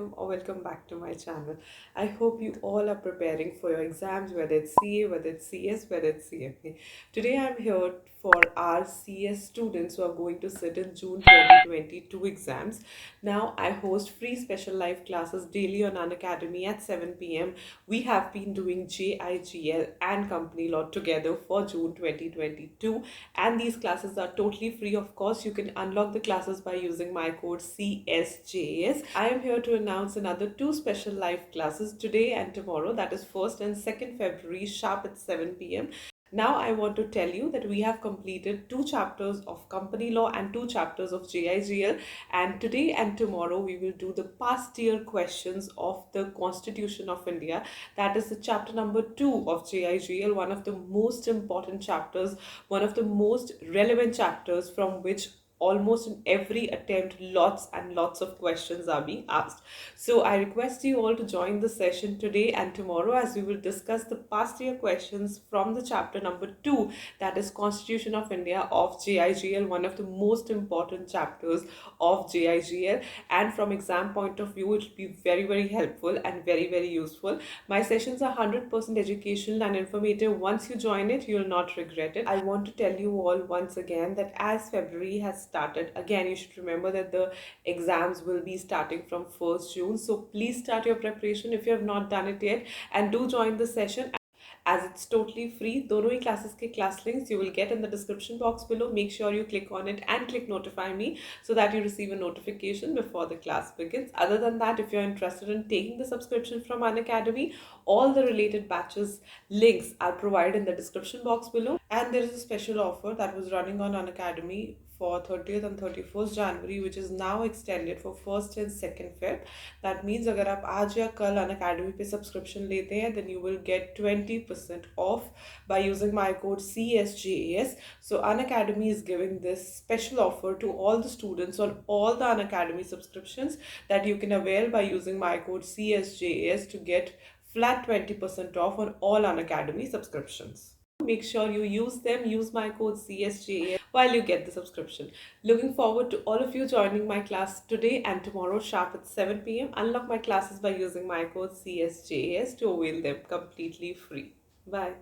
welcome or welcome back to my channel. I hope you all are preparing for your exams, whether it's CA, whether it's CS, whether it's CFA. Today I'm here for our CS students who are going to sit in June 2022 exams. Now I host free special live classes daily on unacademy at 7 p.m. We have been doing JIGL and company law together for June 2022, and these classes are totally free. Of course, you can unlock the classes by using my code CSJAS. I am here to announce another two special live classes today and tomorrow, that is 1st and 2nd February sharp at 7 p.m. Now I want to tell you that we have completed two chapters of company law and two chapters of JIGL, and today and tomorrow we will do the past year questions of the Constitution of India. That is the chapter number 2 of JIGL, one of the most important chapters, one of the most relevant chapters from which almost in every attempt lots and lots of questions are being asked. So I request you all to join the session today and tomorrow as we will discuss the past year questions from the chapter number 2, that is Constitution of India of JIGL, one of the most important chapters of JIGL, and from exam point of view it will be very helpful and very useful. My sessions are 100% educational and informative. Once you join it, you will not regret it. I want to tell you all once again that as February has started, again you should remember that the exams will be starting from 1st June. So please start your preparation if you have not done it yet, and do join the session as it's totally free. दोनों ही classes के class links you will get in the description box below. Make sure you click on it and click notify me so that you receive a notification before the class begins. Other than that, if you're interested in taking the subscription from unacademy, all the related batches links are provided in the description box below. And there is a special offer that was running on unacademy for 30th and 31st January, which is now extended for 1st and 2nd Feb. That means अगर आप आज या कल unacademy पे subscription लेते हैं, then you will get 20% off by using my code CSJAS. So unacademy is giving this special offer to all the students on all the unacademy subscriptions that you can avail by using my code CSJAS to get flat 20% off on all unacademy subscriptions. Make sure you use them. Use my code CSJA while you get the subscription. Looking forward to all of you joining my class today and tomorrow sharp at 7 p.m. Unlock my classes by using my code CSJAS to avail them completely free. Bye.